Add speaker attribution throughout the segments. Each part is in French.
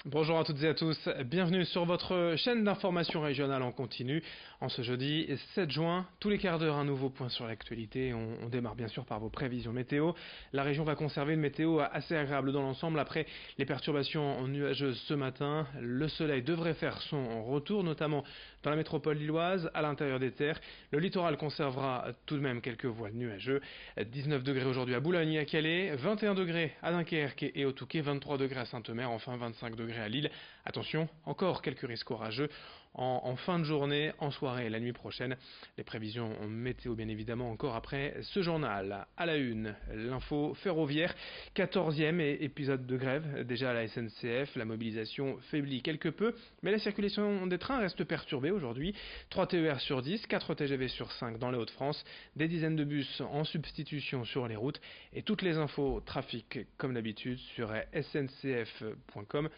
Speaker 1: Bonjour à toutes et à tous, bienvenue sur votre chaîne d'information régionale en continu. En ce jeudi 7 juin, tous les quarts d'heure un nouveau point sur l'actualité. On démarre bien sûr par vos prévisions météo. La région va conserver une météo assez agréable dans l'ensemble après les perturbations nuageuses ce matin. Le soleil devrait faire son retour, notamment dans la métropole lilloise, à l'intérieur des terres. Le littoral conservera tout de même quelques voiles nuageux. 19 degrés aujourd'hui à Boulogne et à Calais, 21 degrés à Dunkerque et au Touquet, 23 degrés à Saint-Omer, enfin 25 degrés à Lille. Attention, encore quelques risques orageux en fin de journée, en soirée et la nuit prochaine. Les prévisions météo bien évidemment encore après ce journal. À la une, l'info ferroviaire, 14e épisode de grève déjà à la SNCF. La mobilisation faiblit quelque peu, mais la circulation des trains reste perturbée aujourd'hui. 3 TER sur 10, 4 TGV sur 5 dans les Hauts-de-France, des dizaines de bus en substitution sur les routes et toutes les infos trafic comme d'habitude sur sncf.com,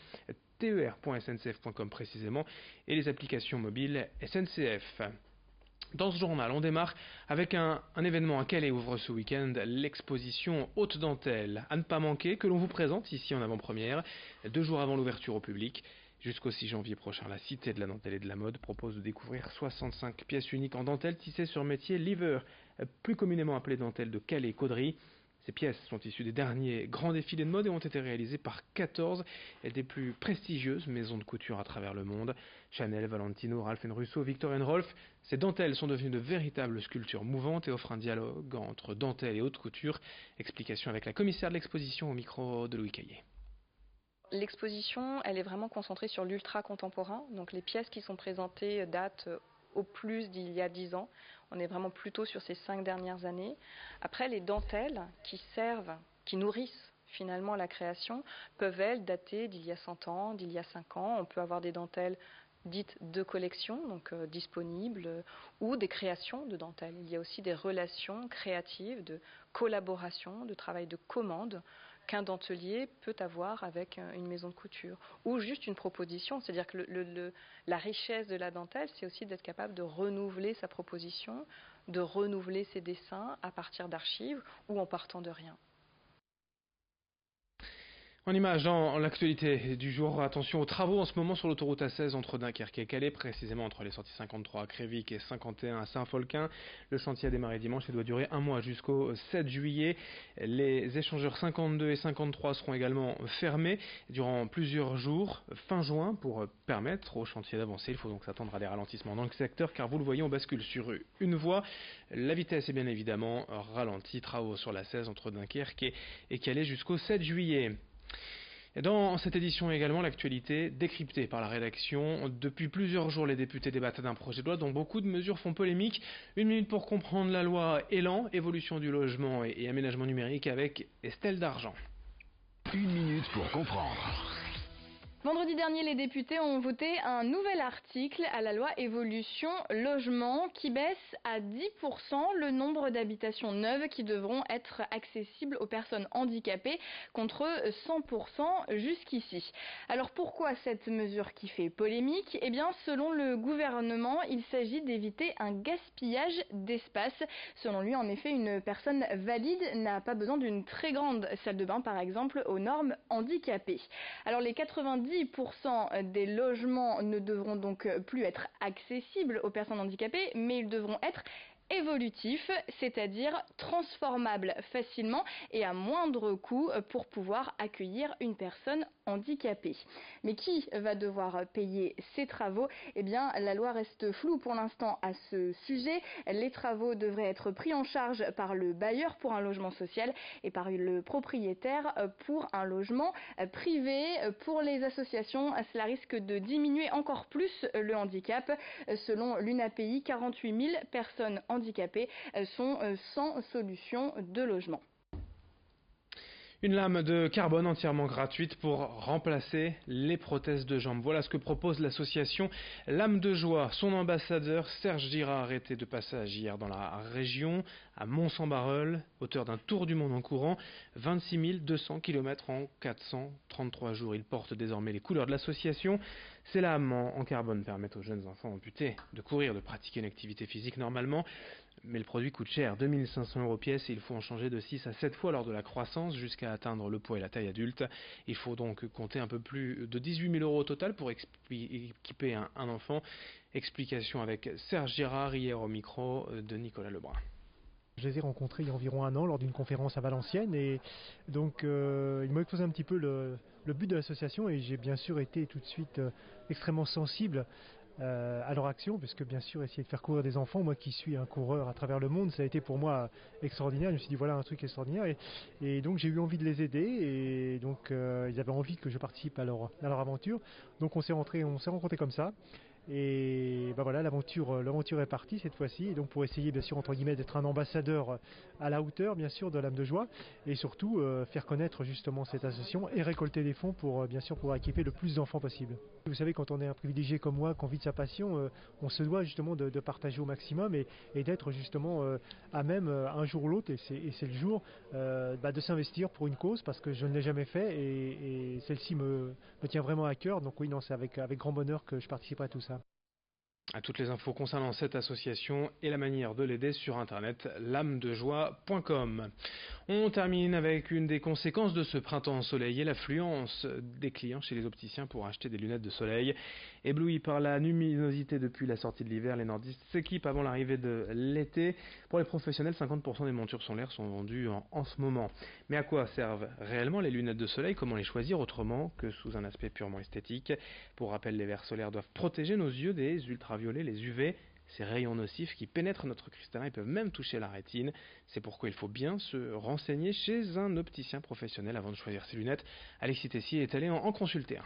Speaker 1: ter.sncf.com précisément, et les applications mobiles SNCF. Dans ce journal, on démarre avec un événement à Calais ouvre ce week-end, l'exposition Haute Dentelle. À ne pas manquer, que l'on vous présente ici en avant-première, 2 jours avant l'ouverture au public. Jusqu'au 6 janvier prochain, la Cité de la Dentelle et de la Mode propose de découvrir 65 pièces uniques en dentelle tissées sur métier liver, plus communément appelé dentelle de Calais-Caudry. Ces pièces sont issues des derniers grands défilés de mode et ont été réalisées par 14 des plus prestigieuses maisons de couture à travers le monde. Chanel, Valentino, Ralph Russo, Viktor & Rolf. Ces dentelles sont devenues de véritables sculptures mouvantes et offrent un dialogue entre dentelle et haute couture. Explication avec la commissaire de l'exposition au micro de Louis Caillé.
Speaker 2: L'exposition, elle est vraiment concentrée sur l'ultra contemporain. Donc les pièces qui sont présentées datent au plus d'il y a 10 ans. On est vraiment plutôt sur ces 5 dernières années. Après, les dentelles qui servent, qui nourrissent finalement la création, peuvent elles dater d'il y a 100 ans, d'il y a 5 ans. On peut avoir des dentelles dites de collection, donc disponibles, ou des créations de dentelles. Il y a aussi des relations créatives, de collaboration, de travail de commande qu'un dentelier peut avoir avec une maison de couture, ou juste une proposition, c'est-à-dire que la richesse de la dentelle, c'est aussi d'être capable de renouveler sa proposition, de renouveler ses dessins à partir d'archives ou en partant de rien.
Speaker 1: En image, dans l'actualité du jour, attention aux travaux en ce moment sur l'autoroute A16 entre Dunkerque et Calais, précisément entre les sorties 53 à Crévic et 51 à Saint-Folquin. Le chantier a démarré dimanche et doit durer un mois jusqu'au 7 juillet. Les échangeurs 52 et 53 seront également fermés durant plusieurs jours, fin juin, pour permettre au chantier d'avancer. Il faut donc s'attendre à des ralentissements dans le secteur, car vous le voyez, on bascule sur une voie. La vitesse est bien évidemment ralentie. Travaux sur l'A16 entre Dunkerque et Calais jusqu'au 7 juillet. Et dans cette édition également, l'actualité décryptée par la rédaction. Depuis plusieurs jours, les députés débattent d'un projet de loi dont beaucoup de mesures font polémique. 1 minute pour comprendre la loi Élan, évolution du logement et aménagement numérique avec Estelle Dargent.
Speaker 3: 1 minute pour comprendre.
Speaker 4: Vendredi dernier, les députés ont voté un nouvel article à la loi Évolution Logement qui baisse à 10% le nombre d'habitations neuves qui devront être accessibles aux personnes handicapées contre 100% jusqu'ici. Alors pourquoi cette mesure qui fait polémique ? Eh bien, selon le gouvernement, il s'agit d'éviter un gaspillage d'espace. Selon lui, en effet, une personne valide n'a pas besoin d'une très grande salle de bain, par exemple, aux normes handicapées. Alors les 90% des logements ne devront donc plus être accessibles aux personnes handicapées, mais ils devront être évolutif, c'est-à-dire transformable facilement et à moindre coût pour pouvoir accueillir une personne handicapée. Mais qui va devoir payer ces travaux ? Eh bien, la loi reste floue pour l'instant à ce sujet. Les travaux devraient être pris en charge par le bailleur pour un logement social et par le propriétaire pour un logement privé. Pour les associations, cela risque de diminuer encore plus le handicap. Selon l'UNAPI, 48 000 personnes handicapées sont sans solution de logement.
Speaker 1: Une lame de carbone entièrement gratuite pour remplacer les prothèses de jambes. Voilà ce que propose l'association Lame de Joie. Son ambassadeur Serge Girard était de passage hier dans la région, à Mont-Saint-Barreul, auteur d'un tour du monde en courant, 26 200 km en 433 jours. Il porte désormais les couleurs de l'association. Ces lames en carbone permettent aux jeunes enfants amputés de courir, de pratiquer une activité physique normalement. Mais le produit coûte cher, 2 500 € pièce, et il faut en changer de 6 à 7 fois lors de la croissance jusqu'à atteindre le poids et la taille adulte. Il faut donc compter un peu plus de 18 000 € au total pour équiper un enfant. Explication avec Serge Girard hier au micro de Nicolas Lebrun.
Speaker 5: Je les ai rencontrés il y a environ un an lors d'une conférence à Valenciennes et donc ils m'ont exposé un petit peu le but de l'association et j'ai bien sûr été tout de suite extrêmement sensible à leur action, puisque bien sûr essayer de faire courir des enfants, moi qui suis un coureur à travers le monde, ça a été pour moi extraordinaire. Je me suis dit voilà un truc extraordinaire et donc j'ai eu envie de les aider et donc ils avaient envie que je participe à leur aventure. Donc on s'est rencontrés comme ça. Et ben voilà, l'aventure est partie cette fois-ci, et donc pour essayer bien sûr entre guillemets d'être un ambassadeur à la hauteur bien sûr de l'âme de joie, et surtout faire connaître justement cette association et récolter des fonds pour bien sûr pouvoir équiper le plus d'enfants possible. Vous savez, quand on est un privilégié comme moi, qu'on vit de sa passion, on se doit justement de partager au maximum et d'être justement à même un jour ou l'autre, et c'est le jour de s'investir pour une cause, parce que je ne l'ai jamais fait et celle-ci me tient vraiment à cœur. Donc oui, non, c'est avec grand bonheur que je participerai à tout ça.
Speaker 1: À toutes les infos concernant cette association et la manière de l'aider sur internet, lamedejoie.com. On termine avec une des conséquences de ce printemps ensoleillé, l'affluence des clients chez les opticiens pour acheter des lunettes de soleil. Éblouis par la luminosité depuis la sortie de l'hiver, les nordistes s'équipent avant l'arrivée de l'été. Pour les professionnels, 50% des montures solaires sont vendues en ce moment. Mais à quoi servent réellement les lunettes de soleil? Comment les choisir autrement que sous un aspect purement esthétique? Pour rappel, les verres solaires doivent protéger nos yeux des ultraviolets, les UV. Ces rayons nocifs qui pénètrent notre cristallin et peuvent même toucher la rétine. C'est pourquoi il faut bien se renseigner chez un opticien professionnel avant de choisir ses lunettes. Alexis Tessier est allé en consulter un.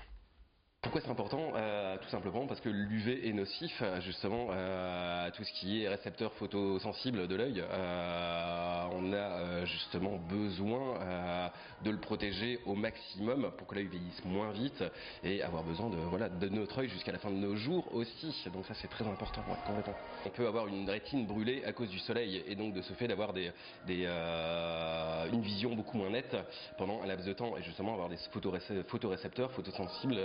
Speaker 6: Pourquoi c'est important? Tout simplement parce que l'UV est nocif justement à tout ce qui est récepteur photosensible de l'œil. On a justement besoin de le protéger au maximum pour que l'œil vieillisse moins vite et avoir besoin de notre œil jusqu'à la fin de nos jours aussi. Donc ça c'est très important, complètement. On peut avoir une rétine brûlée à cause du soleil et donc de ce fait d'avoir une vision beaucoup moins nette pendant un laps de temps et justement avoir des photorécepteurs photosensibles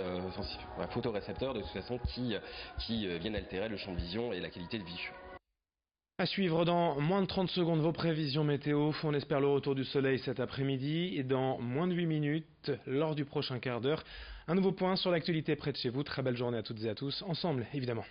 Speaker 6: photorécepteurs de toute façon qui viennent altérer le champ de vision et la qualité de vie.
Speaker 1: À suivre dans moins de 30 secondes vos prévisions météo. On espère le retour du soleil cet après-midi et dans moins de 8 minutes, lors du prochain quart d'heure, un nouveau point sur l'actualité près de chez vous. Très belle journée à toutes et à tous, ensemble évidemment.